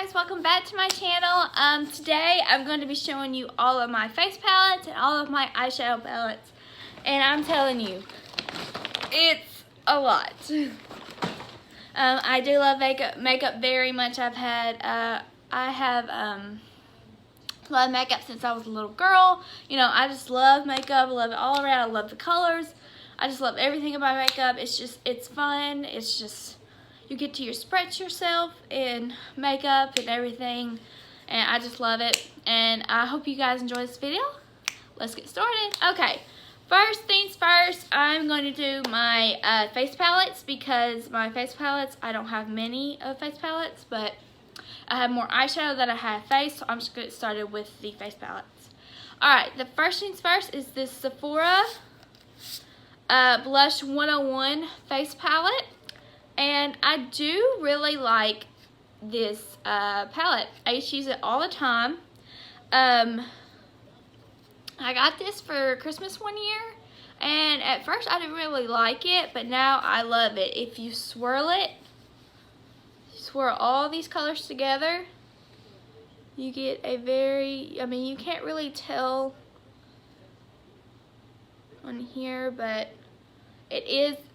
guys, welcome back to my channel. Today I'm going to be showing you all of my face palettes and all of my eyeshadow palettes. And I'm telling you, it's a lot. I do love makeup very much. I have loved makeup since I was a little girl. You know, I just love makeup. I love it all around. I love the colors. I just love everything about makeup. It's fun. It's just, you get to express yourself in makeup and everything, and I just love it. And I hope you guys enjoy this video. Let's get started. Okay, first things first, I'm going to do my face palettes, because my face palettes, I don't have many of face palettes, but I have more eyeshadow than I have face, so I'm just going to get started with the face palettes. Alright, the first things first is this Sephora Blush 101 face palette. And I do really like this palette. I used to use it all the time. I got this for Christmas one year, and at first I didn't really like it, but now I love it. If you swirl it, swirl all these colors together, you get a very, I mean, you can't really tell on here, but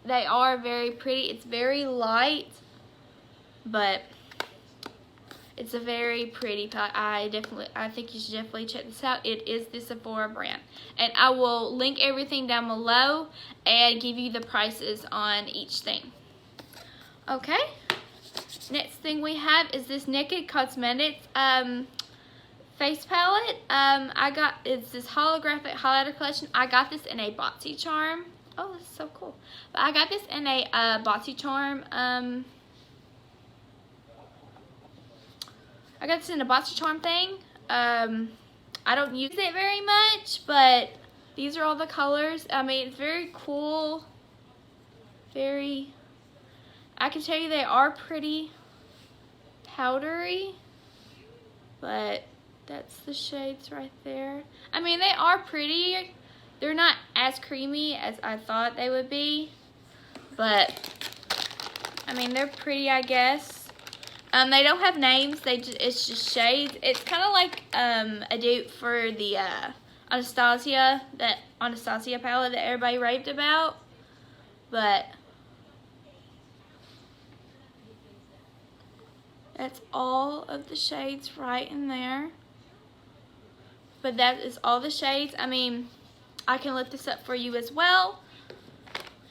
they are very pretty. It's very light, but it's a very pretty palette. I think you should definitely check this out. It is the Sephora brand, and I will link everything down below and give you the prices on each thing. Okay, next thing we have is this Naked Cosmetics face palette. It's this holographic highlighter collection. I got this in a BoxyCharm. Oh, this is so cool. But I got this in a BoxyCharm. I got this in a BoxyCharm thing. I don't use it very much, but these are all the colors. I mean, it's very cool. I can tell you they are pretty powdery, but that's the shades right there. I mean, they are pretty. They're not as creamy as I thought they would be, but I mean, they're pretty, I guess. They don't have names. It's just shades. It's kind of like a dupe for the Anastasia palette that everybody raved about, but that's all of the shades right in there. But that is all the shades. I mean, I can lift this up for you as well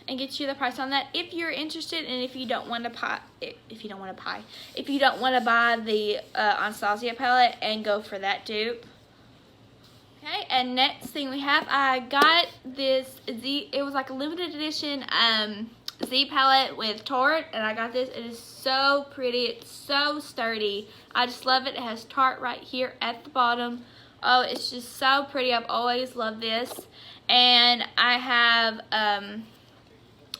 and get you the price on that if you're interested, and if you don't want to buy the Anastasia palette and go for that dupe. Okay, and next thing we have, I got this it was like a limited edition Z palette with Tarte, and I got this. It is so pretty. It's so sturdy. I just love it. It has Tarte right here at the bottom. Oh, it's just so pretty. I've always loved this. And I have,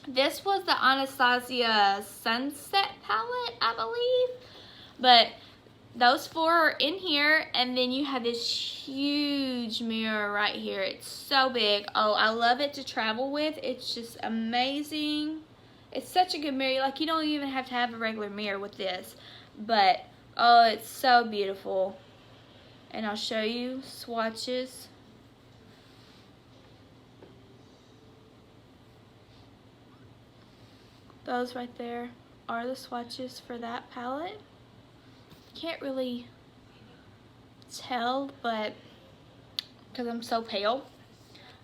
this was the Anastasia Sunset palette, I believe. But those four are in here, and then you have this huge mirror right here. It's so big. Oh, I love it to travel with. It's just amazing. It's such a good mirror. Like, you don't even have to have a regular mirror with this. But, oh, it's so beautiful. And I'll show you swatches. Those right there are the swatches for that palette. Can't really tell, but because I'm so pale.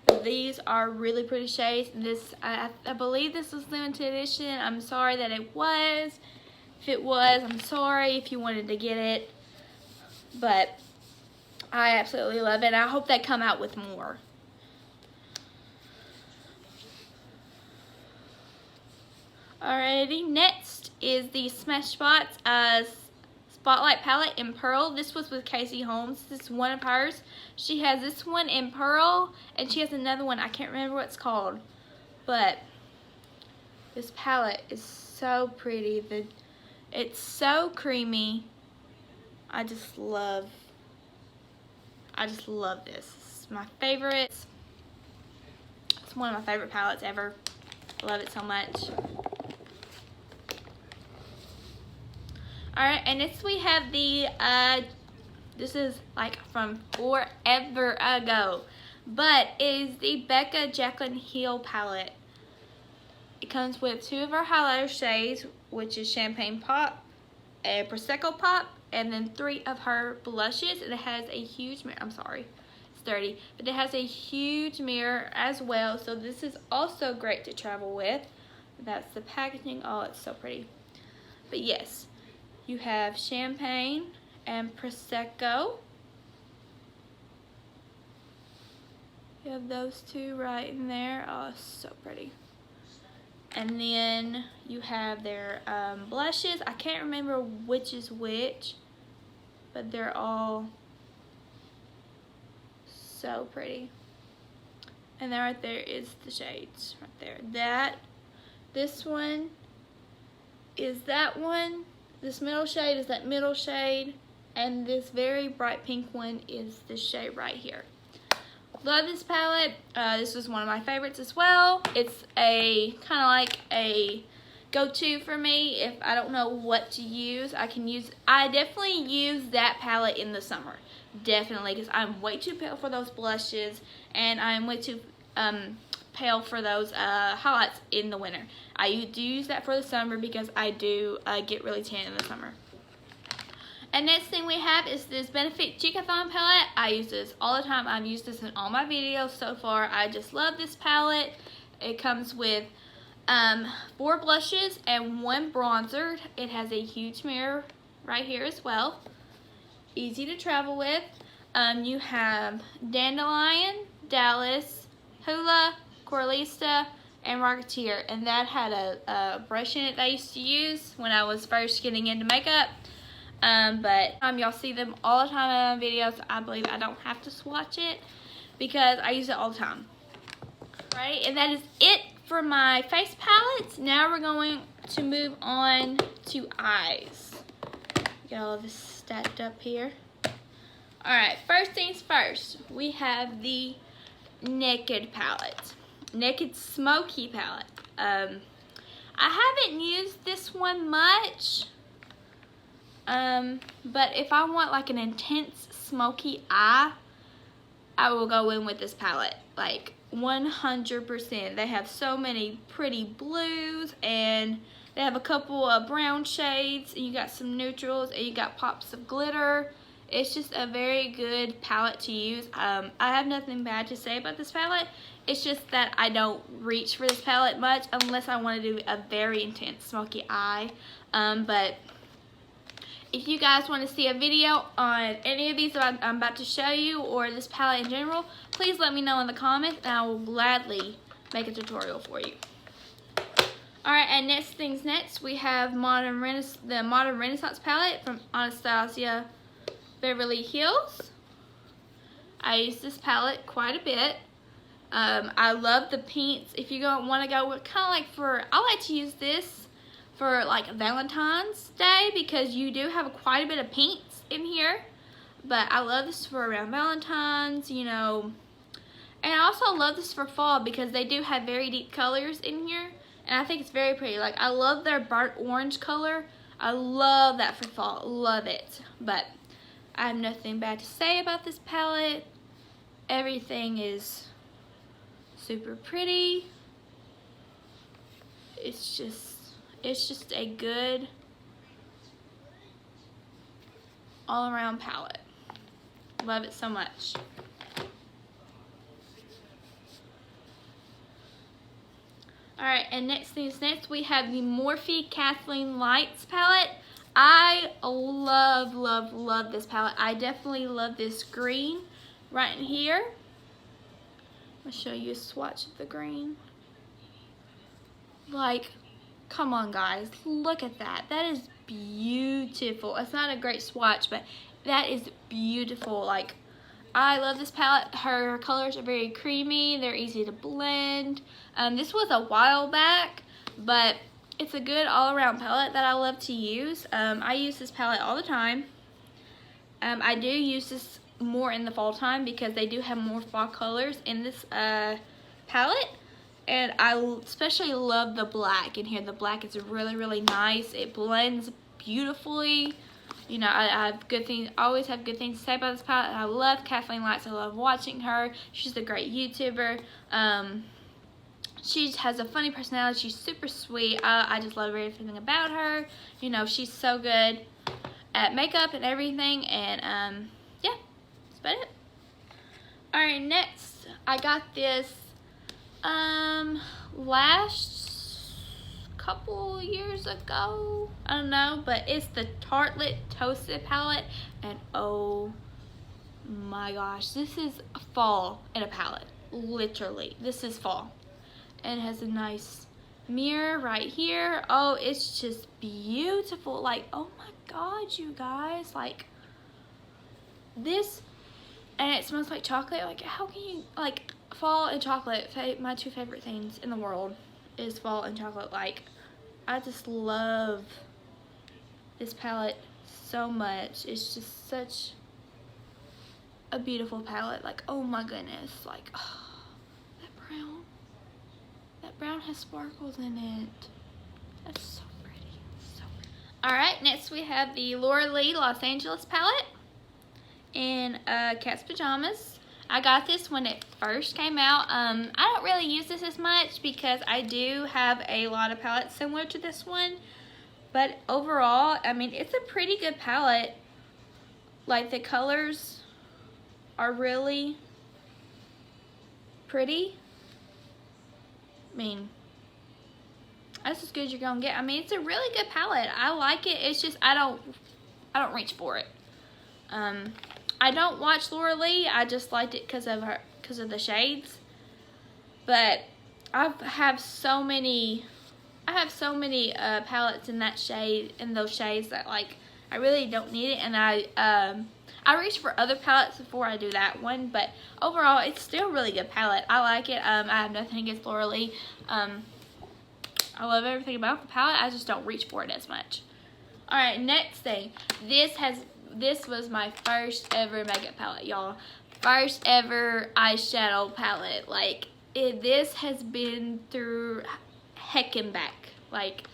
But these are really pretty shades. This, I believe this was limited edition. I'm sorry that it was. If it was, I'm sorry if you wanted to get it. But I absolutely love it. I hope they come out with more. Alrighty, next is the Smashbox Spotlight palette in Pearl. This was with Casey Holmes. This is one of hers. She has this one in Pearl, and she has another one. I can't remember what it's called. But this palette is so pretty. It's so creamy. I just love this. It's my favorite. It's one of my favorite palettes ever. I love it so much. Alright, and next we have the, this is like from forever ago, but it is the Becca Jaclyn Hill Palette. It comes with 2 of her highlighter shades, which is Champagne Pop, a Prosecco Pop, and then 3 of her blushes. And it has a huge mirror. I'm sorry, it's dirty, but it has a huge mirror as well. So this is also great to travel with. That's the packaging. Oh, it's so pretty. But yes, you have Champagne and Prosecco. You have those 2 right in there. Oh, so pretty. And then you have their blushes. I can't remember which is which, but they're all so pretty. And then right there is the shades right there. This one is that one. This middle shade is that middle shade. And this very bright pink one is this shade right here. Love this palette. This was one of my favorites as well. It's a kind of like a go-to for me if I don't know what to use. I definitely use that palette in the summer. Definitely, because I'm way too pale for those blushes, and I'm way too pale for those highlights in the winter. I do use that for the summer because I do get really tan in the summer. And next thing we have is this Benefit Cheekathon Palette. I use this all the time. I've used this in all my videos so far. I just love this palette. It comes with 4 blushes and 1 bronzer. It has a huge mirror right here as well. Easy to travel with. You have Dandelion, Dallas, Hula, Coralista, and Rocketeer. And that had a brush in it that I used to use when I was first getting into makeup. But y'all see them all the time in my videos. I believe I don't have to swatch it because I use it all the time. Right, and that is it for my face palettes. Now we're going to move on to eyes. Get all of this stacked up here. Alright, first things first, we have the Naked palette. Naked Smoky palette. I haven't used this one much. But if I want like an intense smoky eye, I will go in with this palette, like 100%. They have so many pretty blues, and they have a couple of brown shades, and you got some neutrals, and you got pops of glitter. It's just a very good palette to use. I have nothing bad to say about this palette. It's just that I don't reach for this palette much unless I want to do a very intense smoky eye. But if you guys want to see a video on any of these that I'm about to show you, or this palette in general, please let me know in the comments, and I will gladly make a tutorial for you. Alright, and next things next, we have the Modern Renaissance palette from Anastasia Beverly Hills. I use this palette quite a bit. I love the pinks. If you want to go with kind of like I like to use this for like Valentine's Day because you do have quite a bit of pinks in here. But I love this for around Valentine's, you know. And I also love this for fall because they do have very deep colors in here. And I think it's very pretty. Like, I love their burnt orange color. I love that for fall. Love it. But I have nothing bad to say about this palette. Everything is super pretty. It's just a good all-around palette. Love it so much. Alright, and next we have the MorphexKathleenLights palette. I love this palette. I definitely love this green right in here. I'll show you a swatch of the green. Like, come on guys, look at that. That is beautiful. It's not a great swatch, but that is beautiful. Like, I love this palette. Her colors are very creamy. They're easy to blend. This was a while back, but it's a good all-around palette that I love to use. I use this palette all the time. I do use this more in the fall time because they do have more fall colors in this palette. And I especially love the black in here. The black is really, really nice. It blends beautifully. You know, I have good things, always have good things to say about this palette. I love KathleenLights. I love watching her. She's a great YouTuber. She has a funny personality. She's super sweet. I just love everything about her. You know, she's so good at makeup and everything. And yeah, that's about it. Alright, next I got this last couple years ago. I don't know, but it's the Tartelette Toasted Palette. And oh my gosh, this is fall in a palette. Literally, this is fall. And it has a nice mirror right here. Oh, it's just beautiful. Like, oh my god, you guys, like this, and it smells like chocolate. Like, how can you, like, fall and chocolate, my two favorite things in the world is fall and chocolate. Like, I just love this palette so much. It's just such a beautiful palette. Like, oh my goodness, like, oh, that brown has sparkles in it. That's so pretty. So pretty. Alright, next we have the Laura Lee Los Angeles palette in Cat's Pajamas. I got this when it first came out. I don't really use this as much because I do have a lot of palettes similar to this one. But overall, I mean, it's a pretty good palette. Like, the colors are really pretty. I mean, that's as good as you're gonna get. I mean, it's a really good palette. I like it. It's just I don't reach for it. I don't watch Laura Lee. I just liked it because of the shades. But I have so many palettes in that shade, in those shades, that like I really don't need it. And I reach for other palettes before I do that one, but overall, it's still a really good palette. I like it. I have nothing against Laura Lee. I love everything about the palette. I just don't reach for it as much. Alright, next thing. This was my first ever makeup palette, y'all. First ever eyeshadow palette. Like, this has been through heck and back. Like,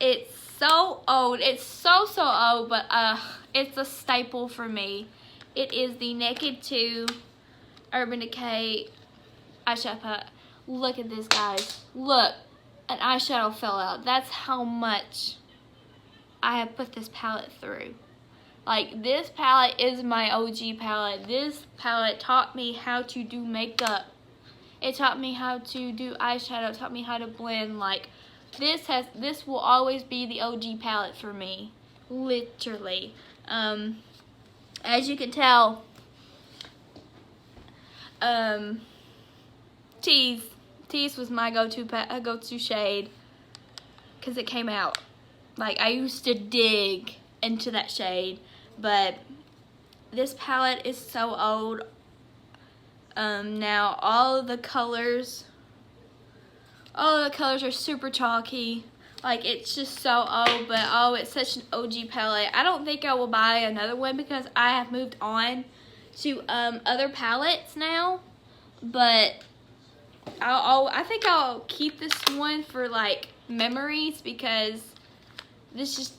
it's so old. It's so old, but it's a staple for me. It is the Naked 2 Urban Decay eyeshadow palette. Look at this, guys. Look, an eyeshadow fell out. That's how much I have put this palette through. Like, this palette is my OG palette. This palette taught me how to do makeup. It taught me how to do eyeshadow. It taught me how to blend. Like, this will always be the OG palette for me, literally. As you can tell, Tease was my go-to shade because it came out. Like, I used to dig into that shade, but this palette is so old. Now all of the colors are super chalky. Like, it's just so old, but oh, it's such an OG palette. I don't think I will buy another one because I have moved on to other palettes now. But I think I'll keep this one for like memories because this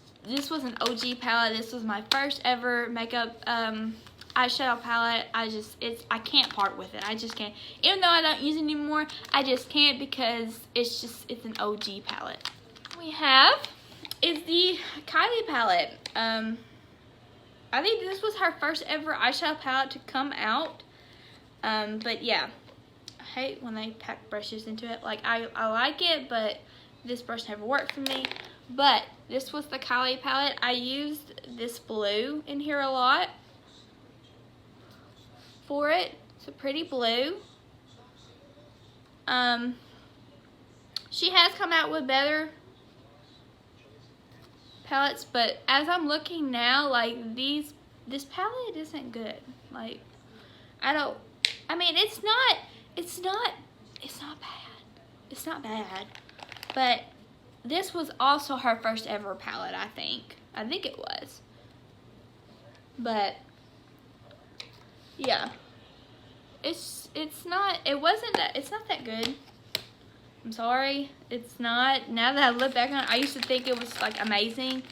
was an OG palette. This was my first ever makeup eyeshadow palette. I can't part with it. I just can't. Even though I don't use it anymore, I just can't because it's an OG palette. We have is the Kylie palette. I think this was her first ever eyeshadow palette to come out. But yeah, I hate when they pack brushes into it. Like, I like it, but this brush never worked for me. But this was the Kylie palette. I used this blue in here a lot for it. It's a pretty blue. She has come out with better palettes, but as I'm looking now, like, this palette isn't good. Like, I mean, it's not bad. It's not bad. But this was also her first ever palette, I think. I think it was. But yeah. It's not that good. I'm sorry. It's not. Now that I look back on it, I used to think it was like amazing.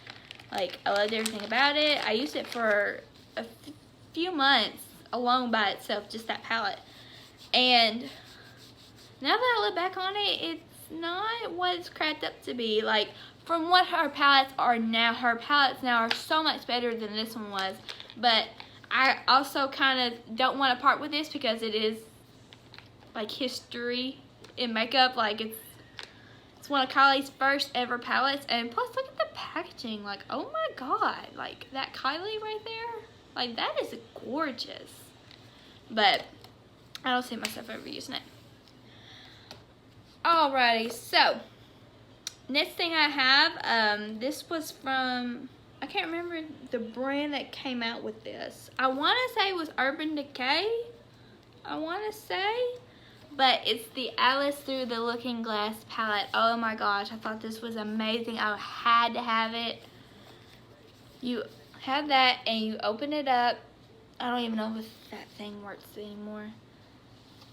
Like, I loved everything about it. I used it for a few months alone by itself, just that palette. And now that I look back on it, it's not what it's cracked up to be. Like, from what her palettes are now are so much better than this one was. But I also kind of don't want to part with this because it is like history in makeup. Like, it's one of Kylie's first ever palettes, and plus look at the packaging. Like, oh my god, like that Kylie right there, like that is gorgeous. But I don't see myself ever using it. Alrighty, so next thing I have, this was from, I can't remember the brand that came out with this. I want to say it was Urban Decay, I want to say, but it's the Alice Through the Looking Glass palette. Oh my gosh, I thought this was amazing. I had to have it. You have that and you open it up. I don't even know if that thing works anymore.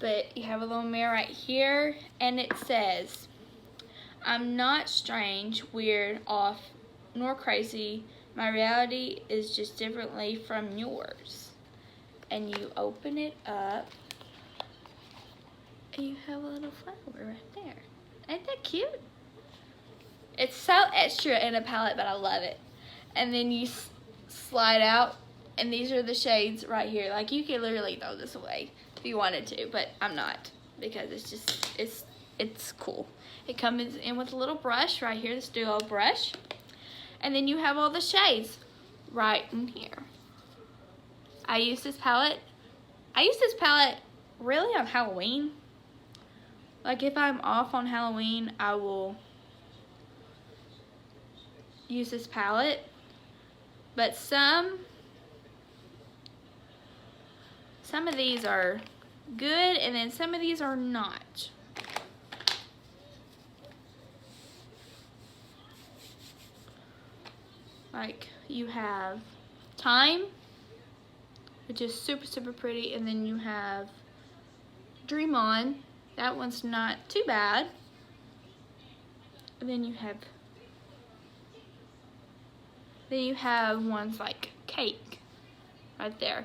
But you have a little mirror right here, and it says, "I'm not strange, weird, off, nor crazy. My reality is just differently from yours." And you open it up, and you have a little flower right there. Ain't that cute? It's so extra in a palette, but I love it. And then you slide out, and these are the shades right here. Like, you could literally throw this away if you wanted to, but I'm not, because it's just, it's cool. It comes in with a little brush right here, this duo brush, and then you have all the shades right in here. I use this palette really on Halloween. Like, if I'm off on Halloween, I will use this palette, but some of these are good, and then some of these are not. Like, you have Time, which is super, super pretty, and then you have Dream On. That one's not too bad. And then you have ones like Cake right there.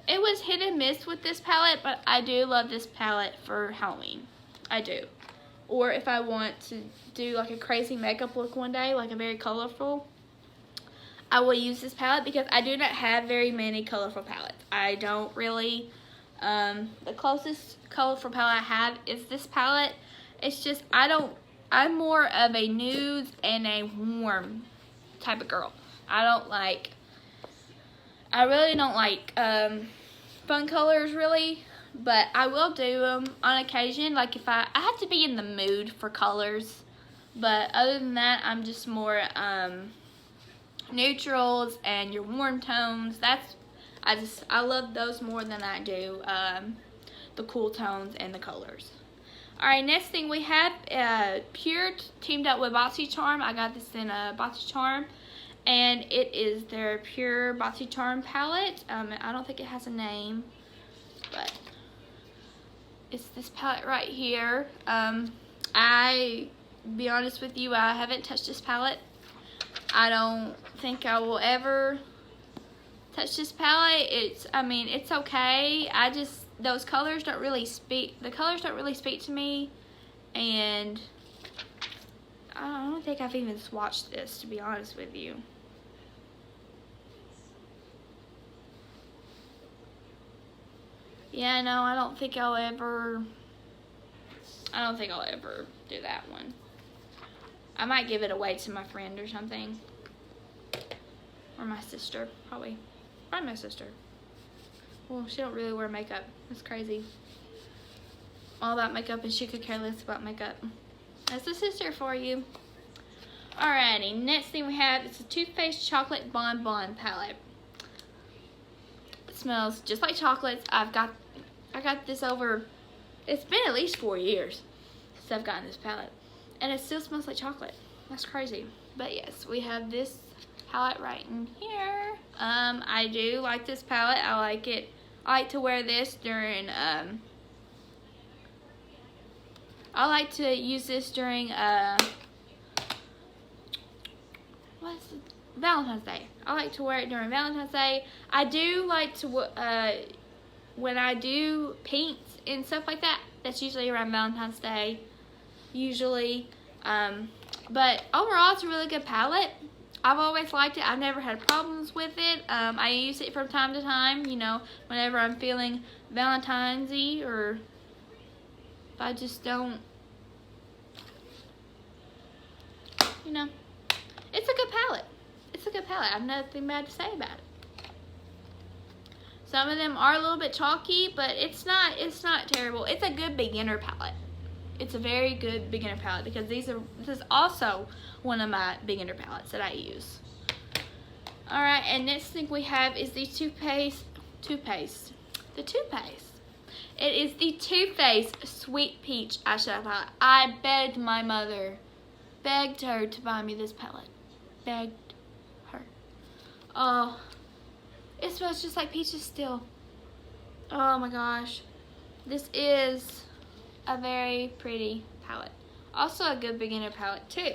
It was hit and miss with this palette, but I do love this palette for Halloween. I do. Or if I want to do like a crazy makeup look one day, like a very colorful, I will use this palette because I do not have very many colorful palettes. I don't really, the closest colorful palette I have is this palette. It's just, I'm more of a nude and a warm type of girl. I really don't like fun colors really, but I will do them on occasion. Like, if I have to be in the mood for colors, but other than that, I'm just more neutrals and your warm tones. I love those more than I do the cool tones and the colors. Alright, next thing we have Pure teamed up with BoxyCharm. I got this in BoxyCharm, and it is their Pure BoxyCharm palette. I don't think it has a name, but it's this palette right here. Be honest with you, I haven't touched this palette. I don't think I will ever touch this palette. It's okay. Those colors don't really speak. The colors don't really speak to me, and I don't think I've even swatched this, to be honest with you. Yeah, no, I don't think I'll ever do that one. I might give it away to my friend or something. Or my sister, probably. Probably my sister. Well, she don't really wear makeup. That's crazy. All about makeup, and she could care less about makeup. That's a sister for you. Alrighty, next thing we have is a Too Faced Chocolate Bon Bon palette. It smells just like chocolates. I got this over, it's been at least 4 years since I've gotten this palette, and it still smells like chocolate. That's crazy. But yes, we have this palette right in here. I do like this palette. I like it. I like to wear this during I like to use this during Valentine's Day. I like to wear it during Valentine's Day. I do like to, when I do paints and stuff like that, that's usually around Valentine's Day, usually. But overall, it's a really good palette. I've always liked it. I've never had problems with it. I use it from time to time, you know, whenever I'm feeling Valentine's-y, or if I just don't, you know. It's a good palette. It's a good palette. I have nothing bad to say about it. Some of them are a little bit chalky, but it's not terrible. It's a good beginner palette. It's a very good beginner palette, because this is also one of my beginner palettes that I use. Alright, and next thing we have is the toothpaste. It is the Too Faced Sweet Peach eyeshadow palette. I begged my mother, begged her to buy me this palette. Begged her. Oh, it smells just like peaches still. Oh my gosh. This is a very pretty palette. Also a good beginner palette too.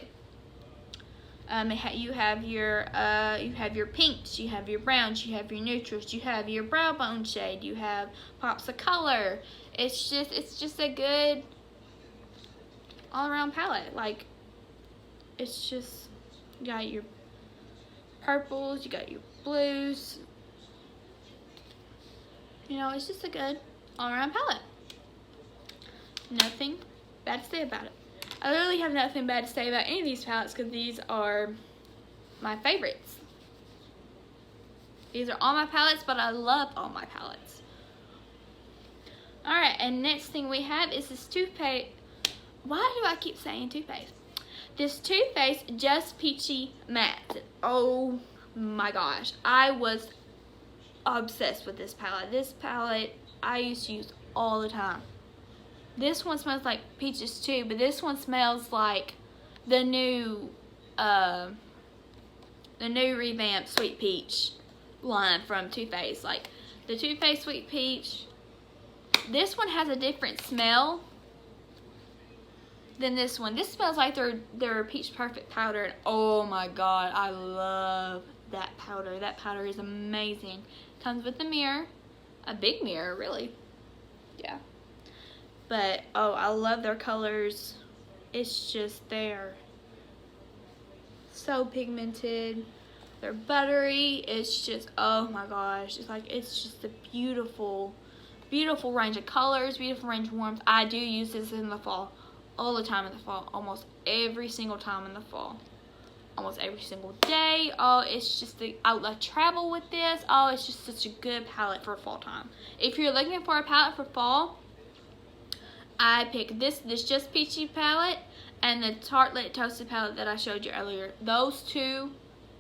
You have your pinks, you have your browns, you have your neutrals, you have your brow bone shade, you have pops of color. It's just a good all around palette. Like, it's just, you got your purples, you got your blues. You know, it's just a good all around palette. Nothing bad to say about it. I literally have nothing bad to say about any of these palettes, because these are my favorites. These are all my palettes, but I love all my palettes. Alright, and next thing we have is this toothpaste. Why do I keep saying toothpaste? This Too Faced Just Peachy Matte. Oh my gosh. I was obsessed with this palette. This palette I used to use all the time. This one smells like peaches too, but this one smells like the new revamped Sweet Peach line from Too Faced. Like the Too Faced Sweet Peach. This one has a different smell than this one. This smells like their Peach Perfect powder, and oh my god, I love that powder. That powder is amazing. Comes with a mirror, a big mirror, really. Yeah. But, oh, I love their colors. It's just, they're so pigmented. They're buttery. It's just, oh my gosh. It's just a beautiful, beautiful range of colors, beautiful range of warmth. I do use this in the fall. All the time in the fall. Almost every single time in the fall. Almost every single day. Oh, it's just, I like travel with this. Oh, it's just such a good palette for fall time. If you're looking for a palette for fall, I picked this Just Peachy palette and the Tartelette Toasted palette that I showed you earlier. Those two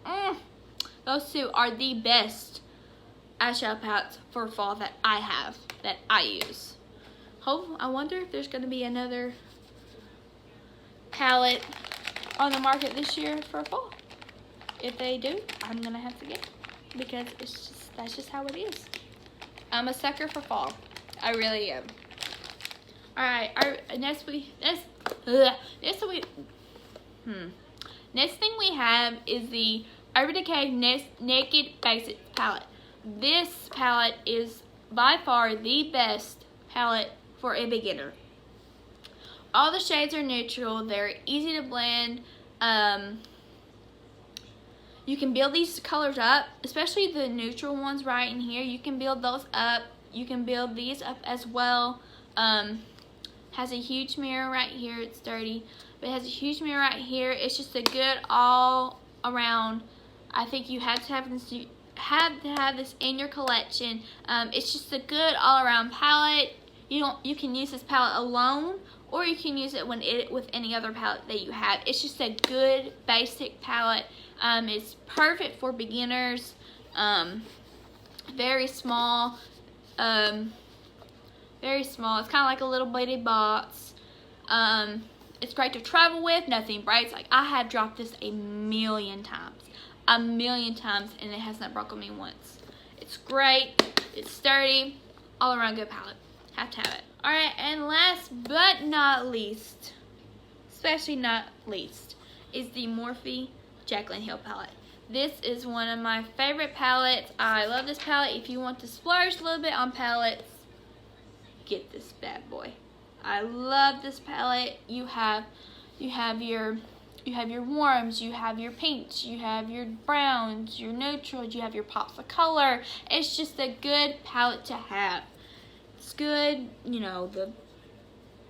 are the best eyeshadow palettes for fall that I have, that I use. I wonder if there's going to be another palette on the market this year for fall. If they do, I'm going to have to get it, because that's just how it is. I'm a sucker for fall. I really am. Alright, next thing we have is the Urban Decay Naked Basic palette. This palette is by far the best palette for a beginner. All the shades are neutral. They're easy to blend. You can build these colors up, especially the neutral ones right in here. You can build those up. You can build these up as well. Has a huge mirror right here. It's dirty, but it has a huge mirror right here. It's just a good all around. I think you have to have this. You have to have this in your collection. It's just a good all around palette. You can use this palette alone, or you can use it with any other palette that you have. It's just a good basic palette. It's perfect for beginners. Very small. Very small. It's kind of like a little bitty box. It's great to travel with. Nothing breaks. Like, I have dropped this a million times, and it has not broken me once. It's great. It's sturdy. All around good palette. Have to have it. Alright, and last but not least, especially not least, is the Morphe Jaclyn Hill Palette. This is one of my favorite palettes. I love this palette. If you want to splurge a little bit on palettes, get this bad boy. I love this palette. You have your warms, you have your pinks, you have your browns, your neutrals, you have your pops of color. It's just a good palette to have. It's good, you know, the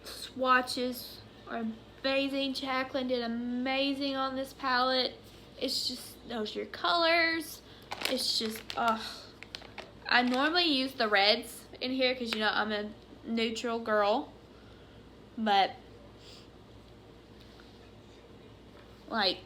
swatches are amazing. Jaclyn did amazing on this palette. It's just, those are your colors. It's just, I normally use the reds in here because, you know, I'm a neutral girl. But, like,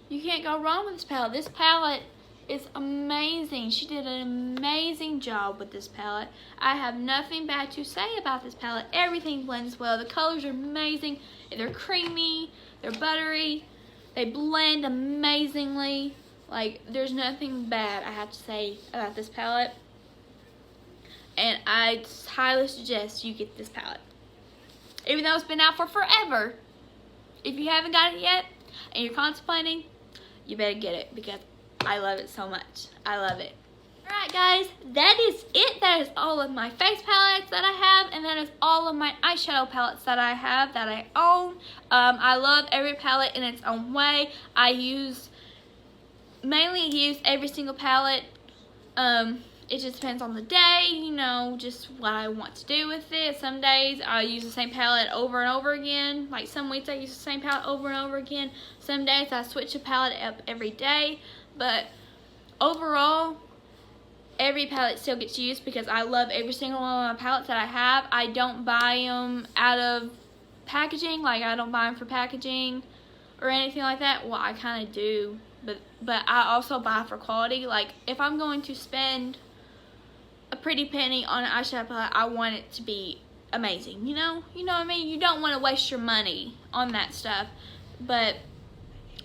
you can't go wrong with this palette. This palette is amazing. She did an amazing job with this palette. I have nothing bad to say about this palette. Everything blends well. The colors are amazing. They're creamy. They're buttery. They blend amazingly. Like, there's nothing bad I have to say about this palette. And I highly suggest you get this palette. Even though it's been out for forever. If you haven't got it yet and you're contemplating, you better get it because I love it so much. I love it. Alright guys, that is it. That is all of my face palettes that I have, and that is all of my eyeshadow palettes that I have, that I own. I love every palette in its own way. I mainly use every single palette. It just depends on the day, you know, just what I want to do with it. Some days I use the same palette over and over again. Like some weeks I use the same palette over and over again. Some days I switch a palette up every day. But overall, every palette still gets used because I love every single one of my palettes that I have. I don't buy them out of packaging. Like, I don't buy them for packaging or anything like that. Well, I kind of do. But I also buy for quality. Like, if I'm going to spend a pretty penny on an eyeshadow palette, I want it to be amazing, you know? You know what I mean? You don't want to waste your money on that stuff. But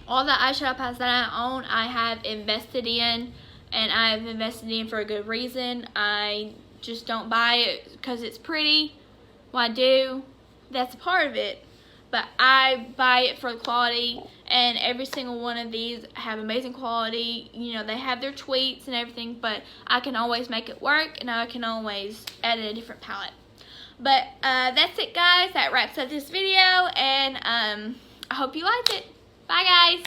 all the eyeshadow palettes that I own, I have invested in, and I've invested in for a good reason. I just don't buy it because it's pretty. Well, I do. That's a part of it. But I buy it for the quality, and every single one of these have amazing quality. You know, they have their tweaks and everything, but I can always make it work, and I can always add in a different palette. But that's it, guys. That wraps up this video, and I hope you liked it. Bye, guys.